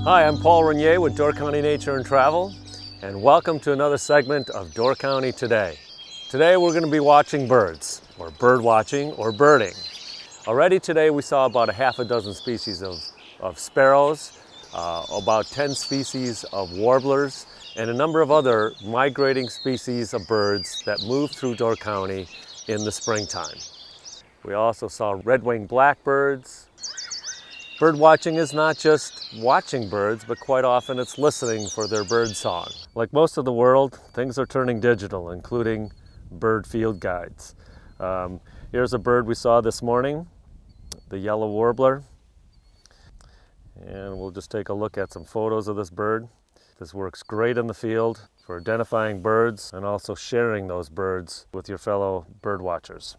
Hi, I'm Paul Renier with Door County Nature and Travel, and welcome to another segment of Door County Today. Today we're going to be watching birds, or bird watching, or birding. Already today we saw about a half a dozen species of sparrows, about 10 species of warblers, and a number of other migrating species of birds that move through Door County in the springtime. We also saw red-winged blackbirds. Bird watching is not just watching birds, but quite often it's listening for their bird song. Like most of the world, things are turning digital, including bird field guides. Here's a bird we saw this morning, the yellow warbler. And we'll just take a look at some photos of this bird. This works great in the field for identifying birds and also sharing those birds with your fellow bird watchers.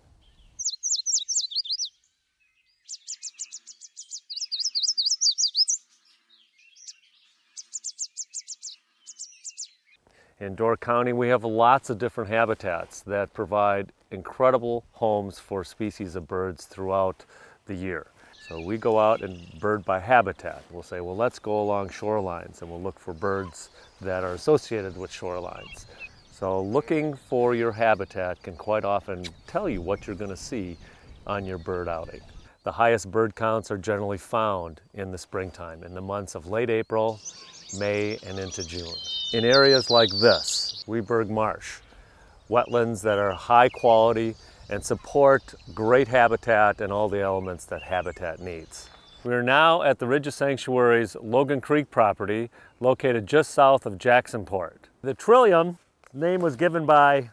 In Door County, we have lots of different habitats that provide incredible homes for species of birds throughout the year. So we go out and bird by habitat. We'll say, well, let's go along shorelines and we'll look for birds that are associated with shorelines. So looking for your habitat can quite often tell you what you're going to see on your bird outing. The highest bird counts are generally found in the springtime, in the months of late April, May, and into June. In areas like this, Weberg Marsh, wetlands that are high quality and support great habitat and all the elements that habitat needs. We are now at the Ridges Sanctuary's Logan Creek property, located just south of Jacksonport. The trillium, name was given by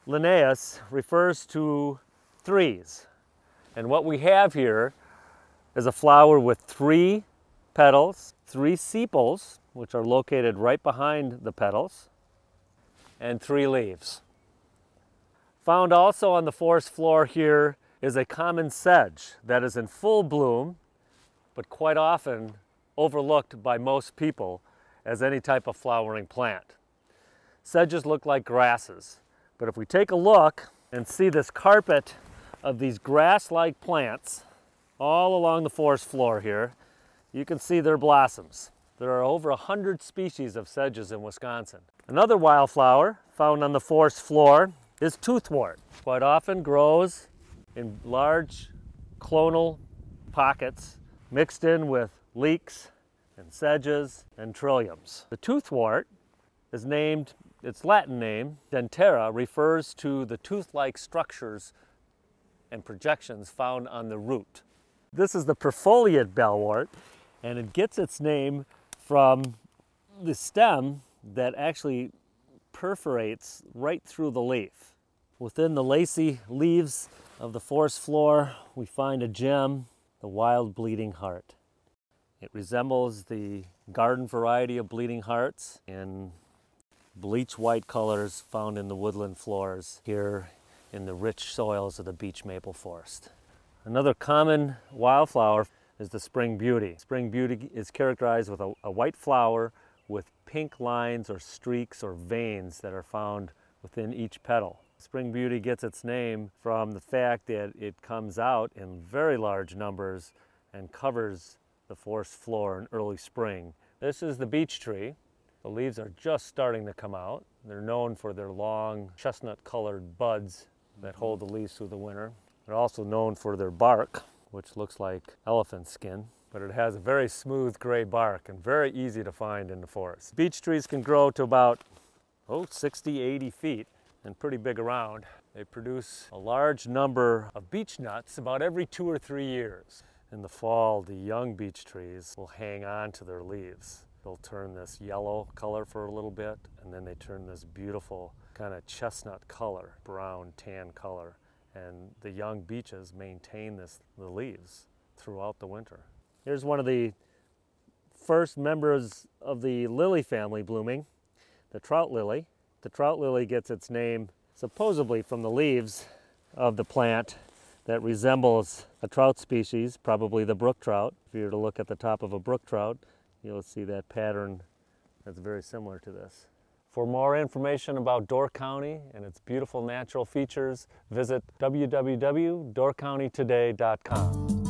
Linnaeus, refers to threes. And what we have here is a flower with 3 petals, 3 sepals, which are located right behind the petals, and 3 leaves. Found also on the forest floor here is a common sedge that is in full bloom, but quite often overlooked by most people as any type of flowering plant. Sedges look like grasses, but if we take a look and see this carpet of these grass-like plants all along the forest floor here, you can see their blossoms. There are over 100 species of sedges in Wisconsin. Another wildflower found on the forest floor is toothwort. Quite often grows in large clonal pockets mixed in with leeks and sedges and trilliums. The toothwort is named, its Latin name, dentera, refers to the tooth-like structures and projections found on the root. This is the perfoliate bellwort, and it gets its name from the stem that actually perforates right through the leaf. Within the lacy leaves of the forest floor, we find a gem, the wild bleeding heart. It resembles the garden variety of bleeding hearts in bleach white colors found in the woodland floors here in the rich soils of the beech maple forest. Another common wildflower is the spring beauty. Spring beauty is characterized with a white flower with pink lines or streaks or veins that are found within each petal. Spring beauty gets its name from the fact that it comes out in very large numbers and covers the forest floor in early spring. This is the beech tree. The leaves are just starting to come out. They're known for their long chestnut-colored buds that hold the leaves through the winter. They're also known for their bark, which looks like elephant skin, but it has a very smooth gray bark and very easy to find in the forest. Beech trees can grow to about 60, 80 feet and pretty big around. They produce a large number of beech nuts about every 2 or 3 years. In the fall, the young beech trees will hang on to their leaves. They'll turn this yellow color for a little bit, and then they turn this beautiful kind of chestnut color, brown tan color. And the young beeches maintain the leaves throughout the winter. Here's one of the first members of the lily family blooming, the trout lily. The trout lily gets its name supposedly from the leaves of the plant that resembles a trout species, probably the brook trout. If you were to look at the top of a brook trout, you'll see that pattern that's very similar to this. For more information about Door County and its beautiful natural features, visit www.doorcountytoday.com.